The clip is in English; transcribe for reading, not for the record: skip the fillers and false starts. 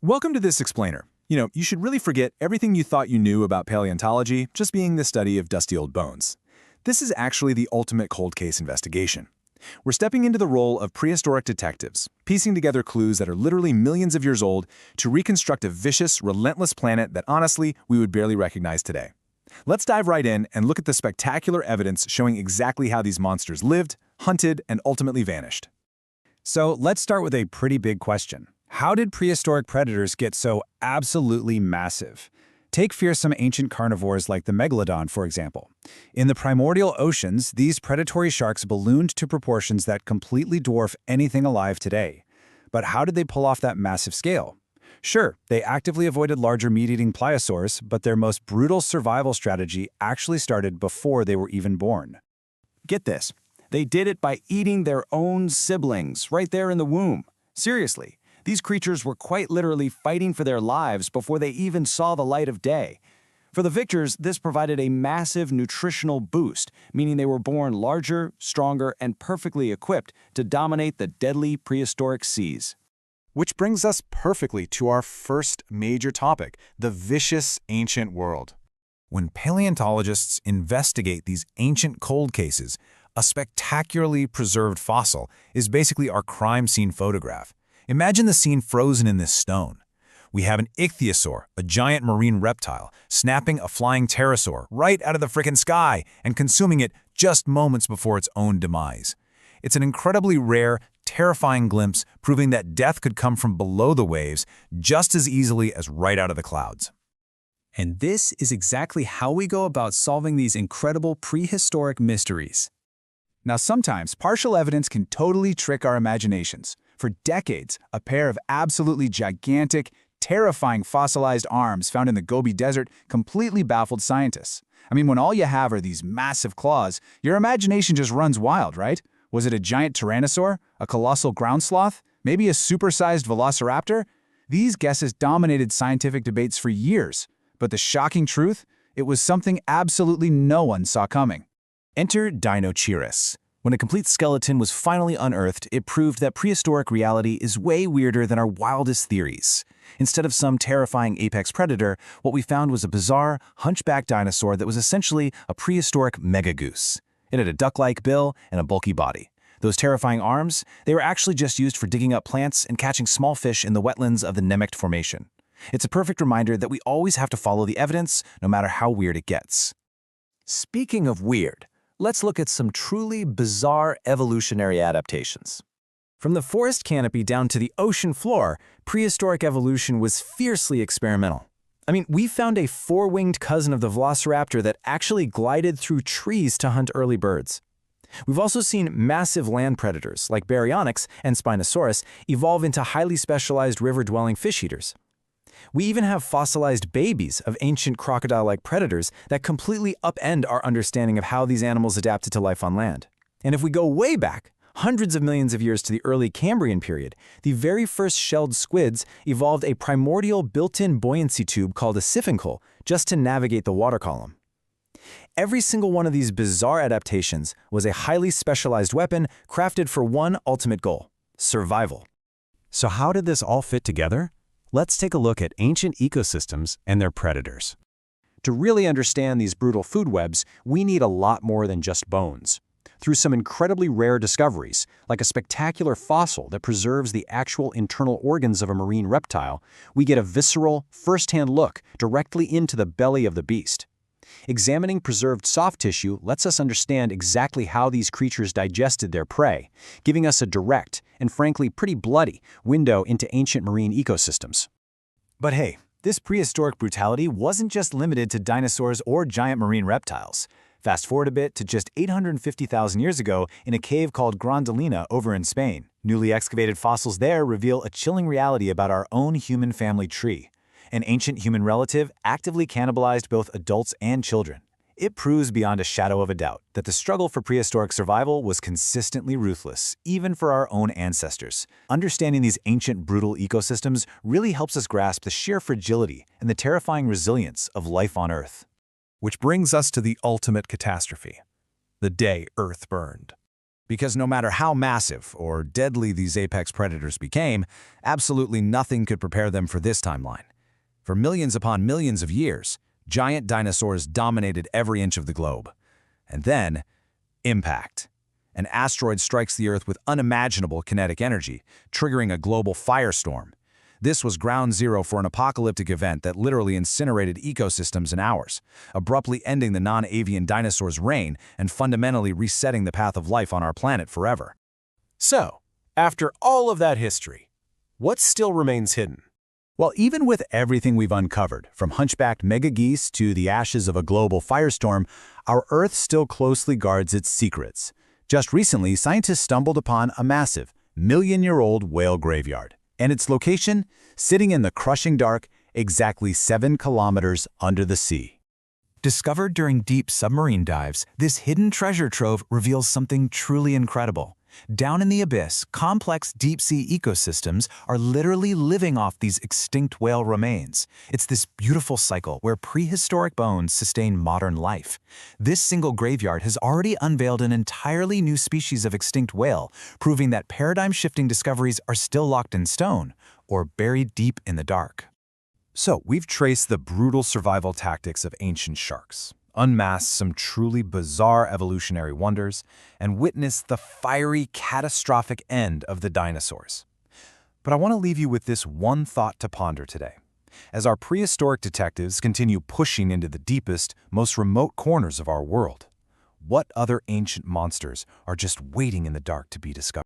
Welcome to this explainer. You should really forget everything you thought you knew about paleontology just being the study of dusty old bones. This is actually the ultimate cold case investigation. We're stepping into the role of prehistoric detectives, piecing together clues that are literally millions of years old to reconstruct a vicious, relentless planet that honestly we would barely recognize today. Let's dive right in and look at the spectacular evidence showing exactly how these monsters lived, hunted, and ultimately vanished. So let's start with a pretty big question. How did prehistoric predators get so absolutely massive? Take fearsome ancient carnivores like the megalodon, for example. In the primordial oceans, these predatory sharks ballooned to proportions that completely dwarf anything alive today. But how did they pull off that massive scale? Sure, they actively avoided larger meat-eating pliosaurs, but their most brutal survival strategy actually started before they were even born. Get this. They did it by eating their own siblings right there in the womb. Seriously. These creatures were quite literally fighting for their lives before they even saw the light of day. For the victors, this provided a massive nutritional boost, meaning they were born larger, stronger, and perfectly equipped to dominate the deadly prehistoric seas. Which brings us perfectly to our first major topic, the vicious ancient world. When paleontologists investigate these ancient cold cases, a spectacularly preserved fossil is basically our crime scene photograph. Imagine the scene frozen in this stone. We have an ichthyosaur, a giant marine reptile, snapping a flying pterosaur right out of the frickin' sky and consuming it just moments before its own demise. It's an incredibly rare, terrifying glimpse proving that death could come from below the waves just as easily as right out of the clouds. And this is exactly how we go about solving these incredible prehistoric mysteries. Now, sometimes partial evidence can totally trick our imaginations. For decades, a pair of absolutely gigantic, terrifying fossilized arms found in the Gobi Desert completely baffled scientists. I mean, when all you have are these massive claws, your imagination just runs wild, right? Was it a giant tyrannosaur? A colossal ground sloth? Maybe a supersized velociraptor? These guesses dominated scientific debates for years. But the shocking truth? It was something absolutely no one saw coming. Enter Dinosaurs. When a complete skeleton was finally unearthed, it proved that prehistoric reality is way weirder than our wildest theories. Instead of some terrifying apex predator, what we found was a bizarre, hunchback dinosaur that was essentially a prehistoric megagoose. It had a duck-like bill and a bulky body. Those terrifying arms, they were actually just used for digging up plants and catching small fish in the wetlands of the Nemegt Formation. It's a perfect reminder that we always have to follow the evidence, no matter how weird it gets. Speaking of weird, let's look at some truly bizarre evolutionary adaptations. From the forest canopy down to the ocean floor, prehistoric evolution was fiercely experimental. I mean, we found a four-winged cousin of the velociraptor that actually glided through trees to hunt early birds. We've also seen massive land predators like Baryonyx and Spinosaurus evolve into highly specialized river-dwelling fish eaters. We even have fossilized babies of ancient crocodile-like predators that completely upend our understanding of how these animals adapted to life on land. And if we go way back, hundreds of millions of years to the early Cambrian period, the very first shelled squids evolved a primordial built-in buoyancy tube called a siphuncle just to navigate the water column. Every single one of these bizarre adaptations was a highly specialized weapon crafted for one ultimate goal: survival. So how did this all fit together? Let's take a look at ancient ecosystems and their predators. To really understand these brutal food webs, we need a lot more than just bones. Through some incredibly rare discoveries, like a spectacular fossil that preserves the actual internal organs of a marine reptile, we get a visceral, first-hand look directly into the belly of the beast. Examining preserved soft tissue lets us understand exactly how these creatures digested their prey, giving us a direct, and frankly pretty bloody, window into ancient marine ecosystems. But hey, this prehistoric brutality wasn't just limited to dinosaurs or giant marine reptiles. Fast forward a bit to just 850,000 years ago in a cave called Grandolina over in Spain. Newly excavated fossils there reveal a chilling reality about our own human family tree. An ancient human relative actively cannibalized both adults and children. It proves beyond a shadow of a doubt that the struggle for prehistoric survival was consistently ruthless, even for our own ancestors. Understanding these ancient, brutal ecosystems really helps us grasp the sheer fragility and the terrifying resilience of life on Earth. Which brings us to the ultimate catastrophe: the day Earth burned. Because no matter how massive or deadly these apex predators became, absolutely nothing could prepare them for this timeline. For millions upon millions of years, giant dinosaurs dominated every inch of the globe. And then, impact. An asteroid strikes the Earth with unimaginable kinetic energy, triggering a global firestorm. This was ground zero for an apocalyptic event that literally incinerated ecosystems in hours, abruptly ending the non-avian dinosaurs' reign and fundamentally resetting the path of life on our planet forever. So, after all of that history, what still remains hidden? Well, even with everything we've uncovered, from hunchbacked megageese to the ashes of a global firestorm, our Earth still closely guards its secrets. Just recently, scientists stumbled upon a massive, million-year-old whale graveyard. And its location? Sitting in the crushing dark, exactly 7 kilometers under the sea. Discovered during deep submarine dives, this hidden treasure trove reveals something truly incredible. Down in the abyss, complex deep-sea ecosystems are literally living off these extinct whale remains. It's this beautiful cycle where prehistoric bones sustain modern life. This single graveyard has already unveiled an entirely new species of extinct whale, proving that paradigm-shifting discoveries are still locked in stone or buried deep in the dark. So, we've traced the brutal survival tactics of ancient sharks, unmasked some truly bizarre evolutionary wonders, and witnessed the fiery, catastrophic end of the dinosaurs. But I want to leave you with this one thought to ponder today. As our prehistoric detectives continue pushing into the deepest, most remote corners of our world, what other ancient monsters are just waiting in the dark to be discovered?